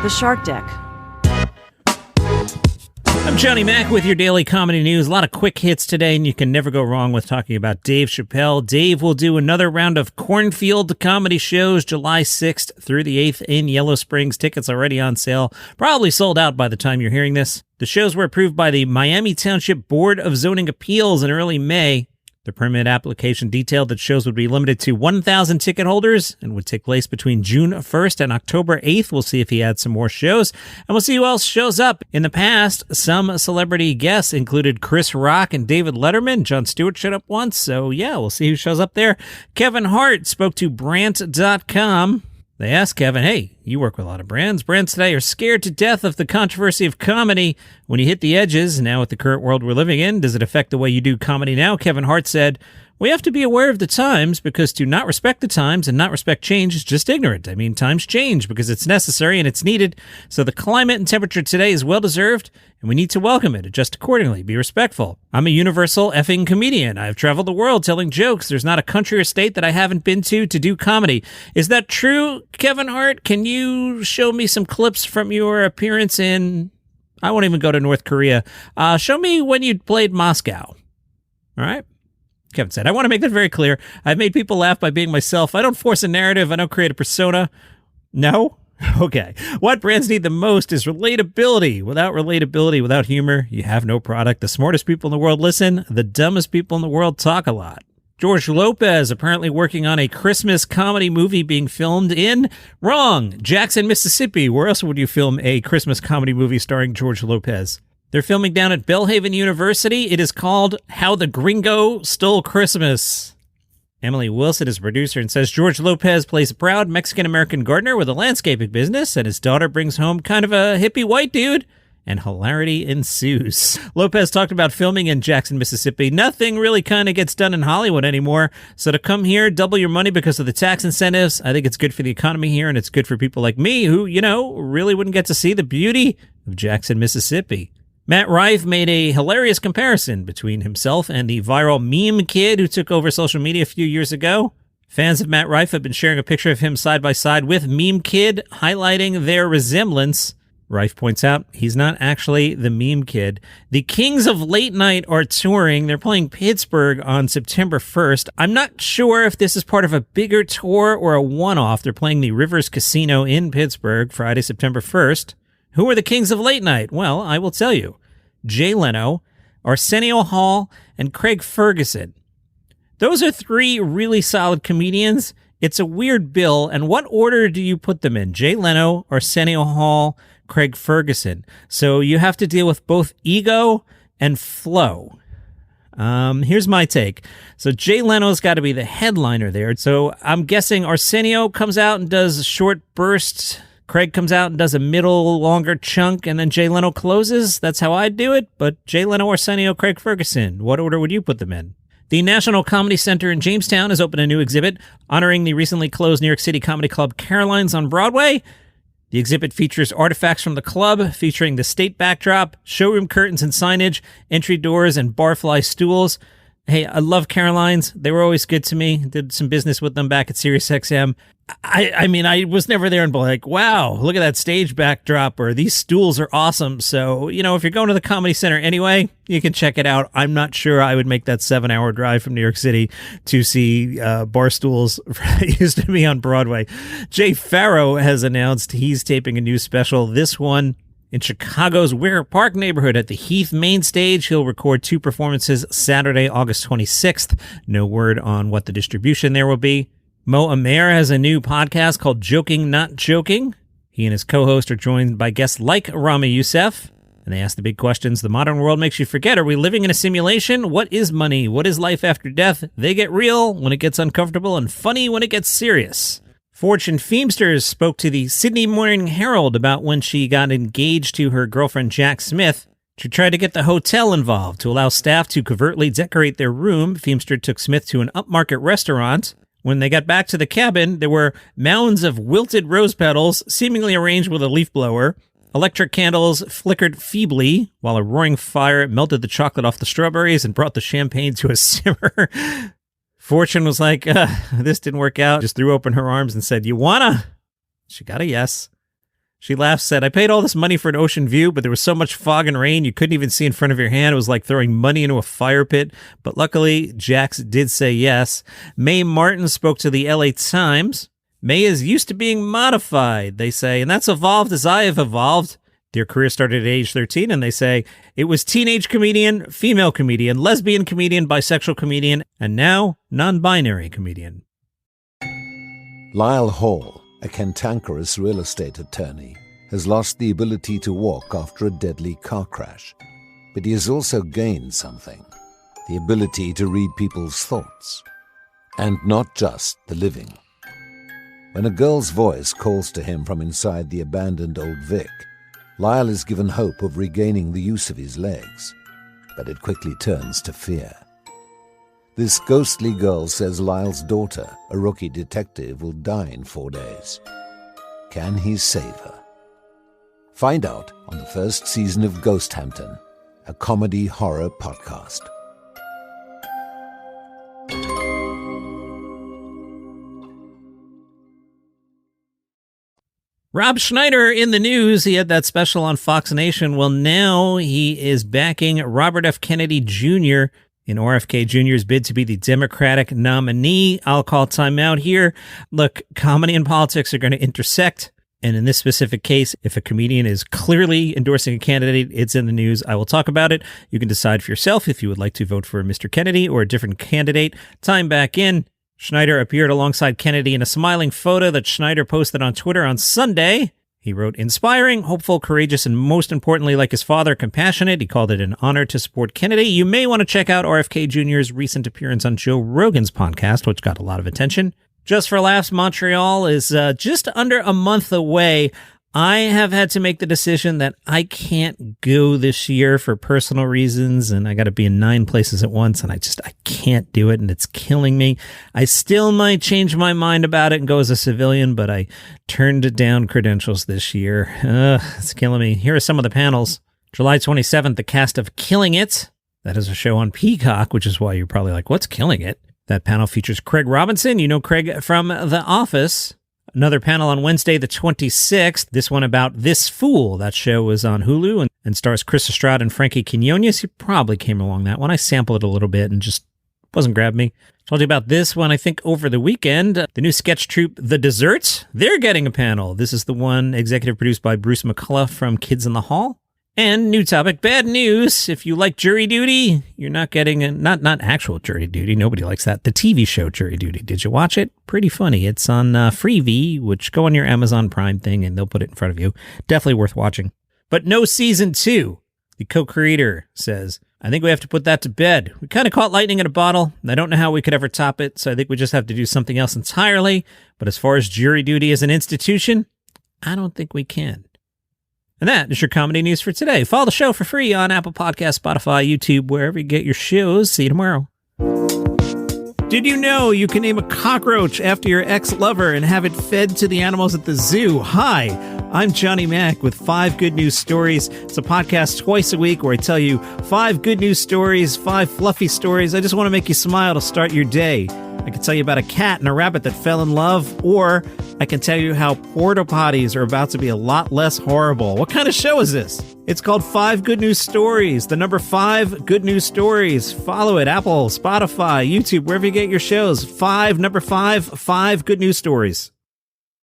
The Shark Deck. I'm Johnny Mac with your daily comedy news. A lot of quick hits today, and you can never go wrong with talking about Dave Chappelle. Dave will do another round of Cornfield comedy shows July 6th through the 8th in Yellow Springs. Tickets already on sale. Probably sold out by the time you're hearing this. The shows were approved by the Miami Township Board of Zoning Appeals in early May. The permit application detailed that shows would be limited to 1,000 ticket holders and would take place between June 1st and October 8th. We'll see if he adds some more shows, and we'll see who else shows up. In the past, some celebrity guests included Chris Rock and David Letterman. Jon Stewart showed up once, so yeah, we'll see who shows up there. Kevin Hart spoke to Brant.com. They asked Kevin, hey, you work with a lot of brands. Brands today are scared to death of the controversy of comedy. When you hit the edges, now with the current world we're living in, does it affect the way you do comedy now? Kevin Hart said, we have to be aware of the times, because to not respect the times and not respect change is just ignorant. I mean, times change because it's necessary and it's needed. So the climate and temperature today is well-deserved, and we need to welcome it, adjust accordingly, be respectful. I'm a universal effing comedian. I've traveled the world telling jokes. There's not a country or state that I haven't been to do comedy. Is that true, Kevin Hart? Can you show me some clips from your appearance in, I won't even go to North Korea. Show me when you played Moscow. All right? Kevin said, I want to make that very clear. I've made people laugh by being myself. I don't force a narrative. I don't create a persona. No? Okay. What brands need the most is relatability. Without humor, you have no product. The smartest people in the world listen. The dumbest people in the world talk a lot. George Lopez apparently working on a Christmas comedy movie being filmed in, wrong, Jackson, Mississippi. Where else would you film a Christmas comedy movie starring George Lopez? They're filming down at Belhaven University. It is called How the Gringo Stole Christmas. Emily Wilson is a producer and says George Lopez plays a proud Mexican-American gardener with a landscaping business, and his daughter brings home kind of a hippie white dude, and hilarity ensues. Lopez talked about filming in Jackson, Mississippi. Nothing really kind of gets done in Hollywood anymore, so to come here, double your money because of the tax incentives, I think it's good for the economy here, and it's good for people like me who, really wouldn't get to see the beauty of Jackson, Mississippi. Matt Rife made a hilarious comparison between himself and the viral meme kid who took over social media a few years ago. Fans of Matt Rife have been sharing a picture of him side by side with Meme Kid, highlighting their resemblance. Rife points out he's not actually the Meme Kid. The Kings of Late Night are touring. They're playing Pittsburgh on September 1st. I'm not sure if this is part of a bigger tour or a one-off. They're playing the Rivers Casino in Pittsburgh Friday, September 1st. Who are the Kings of Late Night? Well, I will tell you. Jay Leno, Arsenio Hall, and Craig Ferguson. Those are three really solid comedians. It's a weird bill, and what order do you put them in? Jay Leno, Arsenio Hall, Craig Ferguson. So you have to deal with both ego and flow. Here's my take. So Jay Leno's got to be the headliner there. So I'm guessing Arsenio comes out and does a short burst. Craig comes out and does a middle, longer chunk, and then Jay Leno closes. That's how I'd do it. But Jay Leno, Arsenio, Craig Ferguson. What order would you put them in? The National Comedy Center in Jamestown has opened a new exhibit honoring the recently closed New York City comedy club Caroline's on Broadway. The exhibit features artifacts from the club, featuring the state backdrop, showroom curtains and signage, entry doors, and barfly stools. Hey, I love Caroline's. They were always good to me. Did some business with them back at SiriusXM. I mean, I was never there and be like, wow, look at that stage backdrop, or these stools are awesome. So, if you're going to the Comedy Center anyway, you can check it out. I'm not sure I would make that 7-hour drive from New York City to see bar stools used to be on Broadway. Jay Pharaoh has announced he's taping a new special. This one in Chicago's Wicker Park neighborhood at the Heath Main Stage. He'll record 2 performances Saturday, August 26th. No word on what the distribution there will be. Amer has a new podcast called Joking Not Joking. He and his co-host are joined by guests like Rami Youssef, and they ask the big questions the modern world makes you forget. Are we living in a simulation? What is money? What is life after death? They get real when it gets uncomfortable, and funny when it gets serious. Fortune Feimster spoke to the Sydney Morning Herald about when she got engaged to her girlfriend Jack Smith. She tried to get the hotel involved to allow staff to covertly decorate their room. Feimster took Smith to an upmarket restaurant. When they got back to the cabin, there were mounds of wilted rose petals, seemingly arranged with a leaf blower. Electric candles flickered feebly, while a roaring fire melted the chocolate off the strawberries and brought the champagne to a simmer. Fortune was like, this didn't work out. Just threw open her arms and said, you wanna? She got a yes. She laughed, said, I paid all this money for an ocean view, but there was so much fog and rain you couldn't even see in front of your hand. It was like throwing money into a fire pit. But luckily, Jax did say yes. Mae Martin spoke to the LA Times. Mae is used to being modified, they say, and that's evolved as I have evolved. Their career started at age 13, and they say it was teenage comedian, female comedian, lesbian comedian, bisexual comedian, and now non-binary comedian. Lyle Hall, a cantankerous real estate attorney, has lost the ability to walk after a deadly car crash. But he has also gained something, the ability to read people's thoughts. And not just the living. When a girl's voice calls to him from inside the abandoned Old Vic, Lyle is given hope of regaining the use of his legs, but it quickly turns to fear. This ghostly girl says Lyle's daughter, a rookie detective, will die in 4 days. Can he save her? Find out on the first season of Ghost Hampton, a comedy horror podcast. Rob Schneider in the news. He had that special on Fox Nation. Well, now he is backing Robert F. Kennedy Jr. in RFK Jr.'s bid to be the Democratic nominee. I'll call timeout here. Look, comedy and politics are going to intersect. And in this specific case, if a comedian is clearly endorsing a candidate, it's in the news. I will talk about it. You can decide for yourself if you would like to vote for Mr. Kennedy or a different candidate. Time back in. Schneider appeared alongside Kennedy in a smiling photo that Schneider posted on Twitter on Sunday. He wrote, inspiring, hopeful, courageous, and most importantly, like his father, compassionate. He called it an honor to support Kennedy. You may want to check out RFK Jr.'s recent appearance on Joe Rogan's podcast, which got a lot of attention. Just for Laughs, Montreal is just under a month away. I have had to make the decision that I can't go this year for personal reasons, and I got to be in 9 places at once, and I can't do it, and it's killing me. I still might change my mind about it and go as a civilian, but I turned down credentials this year. It's killing me. Here are some of the panels. July 27th, the cast of Killing It. That is a show on Peacock, which is why you're probably like, what's Killing It? That panel features Craig Robinson. You know Craig from The Office. Another panel on Wednesday, the 26th. This one about This Fool. That show was on Hulu and stars Chris Estrada and Frankie Quinones. You probably came along that one. I sampled it a little bit and just wasn't grabbing me. Told you about this one, I think, over the weekend. The new sketch troupe, The Desserts. They're getting a panel. This is the one executive produced by Bruce McCullough from Kids in the Hall. And new topic, bad news. If you like Jury Duty, you're not getting not actual Jury Duty. Nobody likes that. The TV show Jury Duty. Did you watch it? Pretty funny. It's on Freevee, which go on your Amazon Prime thing and they'll put it in front of you. Definitely worth watching. But no season 2. The co-creator says, I think we have to put that to bed. We kind of caught lightning in a bottle. And I don't know how we could ever top it. So I think we just have to do something else entirely. But as far as Jury Duty as an institution, I don't think we can. And that is your comedy news for today. Follow the show for free on Apple Podcasts, Spotify, YouTube, wherever you get your shows. See you tomorrow. Did you know you can name a cockroach after your ex-lover and have it fed to the animals at the zoo? Hi, I'm Johnny Mac with 5 Good News Stories. It's a podcast twice a week where I tell you 5 good news stories, 5 fluffy stories. I just want to make you smile to start your day. I can tell you about a cat and a rabbit that fell in love, or I can tell you how porta potties are about to be a lot less horrible. What kind of show is this? It's called 5 Good News Stories. The number 5 Good News Stories. Follow it, Apple, Spotify, YouTube, wherever you get your shows. 5 Good News Stories.